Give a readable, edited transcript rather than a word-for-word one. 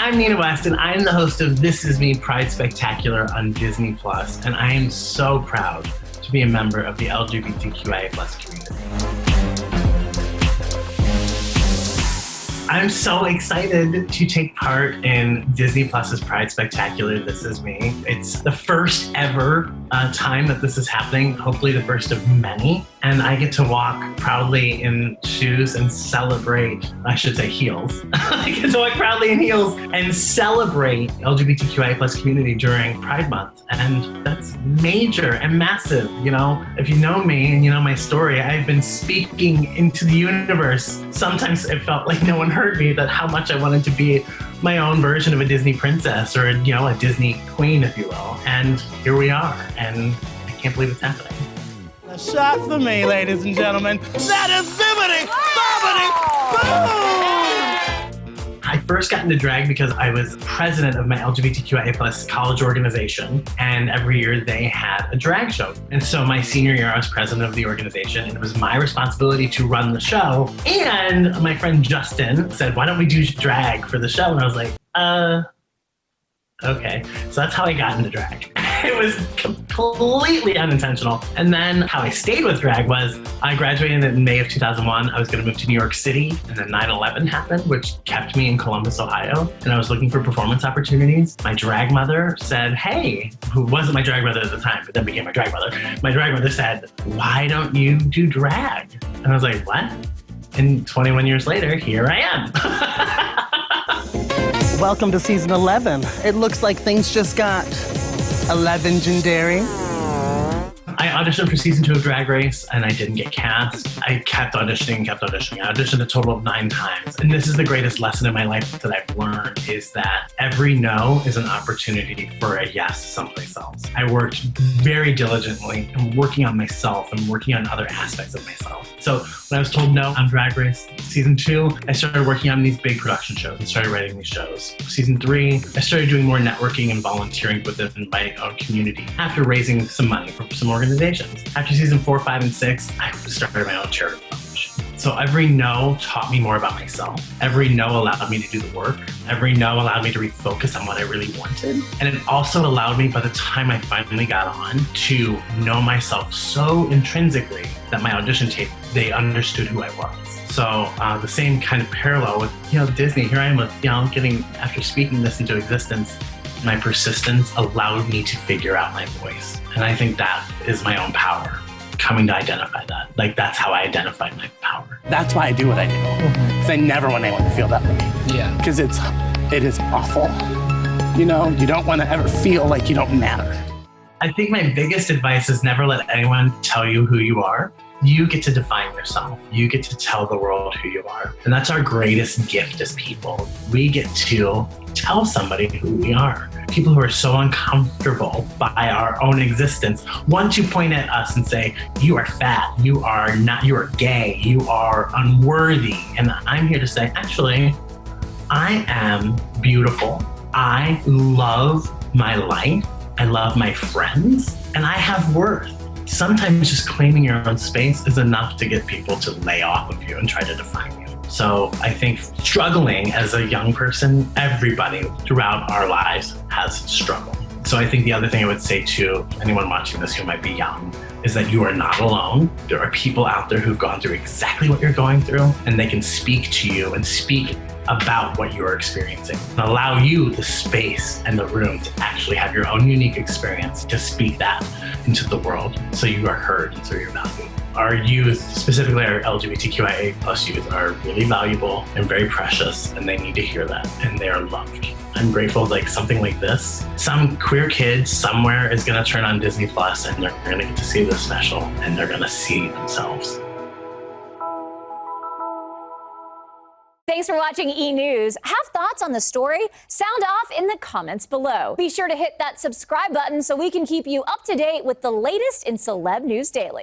I'm Nina West, and I'm the host of This Is Me Pride Spectacular on Disney+, and I am so proud to be a member of the LGBTQIA+ community. I'm so excited to take part in Disney Plus's Pride Spectacular, This Is Me. It's the first ever time that this is happening, hopefully the first of many. And I get to walk proudly in shoes and celebrate, I should say heels. I get to walk proudly in heels and celebrate LGBTQIA+ community during Pride Month. And that's major and massive. You know, if you know me and you know my story, I've been speaking into the universe. Sometimes it felt like no one heard me, that how much I wanted to be my own version of a Disney princess or, you know, a Disney queen, if you will. And here we are, and I can't believe it's happening. A shot for me, ladies and gentlemen. That is zippity, bobbity, boom! I first got into drag because I was president of my LGBTQIA+ college organization, and every year they had a drag show. And so my senior year, I was president of the organization, and it was my responsibility to run the show. And my friend Justin said, why don't we do drag for the show? And I was like, okay. So that's how I got into drag. It was completely unintentional. And then how I stayed with drag was I graduated in May of 2001. I was going to move to New York City, and then 9/11 happened, which kept me in Columbus, Ohio. And I was looking for performance opportunities. My drag mother said, hey, who wasn't my drag mother at the time, but then became my drag mother. My drag mother said, why don't you do drag? And I was like, what? And 21 years later, here I am. Welcome to season 11. It looks like things just got 11gendary. I auditioned for season 2 of Drag Race, and I didn't get cast. I kept auditioning. I auditioned a total of 9 times. And this is the greatest lesson in my life that I've learned, is that every no is an opportunity for a yes someplace else. I worked very diligently and working on myself and working on other aspects of myself. So when I was told no on Drag Race season 2, I started working on these big production shows and started writing these shows. Season 3, I started doing more networking and volunteering within my own community after raising some money from some organizations. After season 4, 5, and 6, I started my own charity foundation. So every no taught me more about myself. Every no allowed me to do the work. Every no allowed me to refocus on what I really wanted. And it also allowed me, by the time I finally got on, to know myself so intrinsically that my audition tape, they understood who I was. So the same kind of parallel with, Disney. Here I am with, after speaking this into existence, my persistence allowed me to figure out my voice. And I think that is my own power, coming to identify that. Like, that's how I identified my power. That's why I do what I do. Because I never want anyone to feel that way. Yeah. Because it is awful. You don't want to ever feel like you don't matter. I think my biggest advice is never let anyone tell you who you are. You get to define yourself. You get to tell the world who you are. And that's our greatest gift as people. We get to tell somebody who we are. People who are so uncomfortable by our own existence want to point at us and say, you are fat, you are gay, you are unworthy. And I'm here to say, actually, I am beautiful. I love my life. I love my friends, and I have worth. Sometimes just claiming your own space is enough to get people to lay off of you and try to define you. So I think struggling as a young person, everybody throughout our lives has struggled. So I think the other thing I would say to anyone watching this who might be young is that you are not alone. There are people out there who've gone through exactly what you're going through, and they can speak to you and speak about what you're experiencing and allow you the space and the room to actually have your own unique experience to speak that into the world so you are heard and so you're valued. Our youth, specifically our LGBTQIA+ youth, are really valuable and very precious, and they need to hear that, and they are loved. I'm grateful, like something like this, some queer kid somewhere is gonna turn on Disney Plus and they're gonna get to see this special and they're gonna see themselves. Thanks for watching E! News. Have thoughts on the story? Sound off in the comments below. Be sure to hit that subscribe button so we can keep you up to date with the latest in celeb news daily.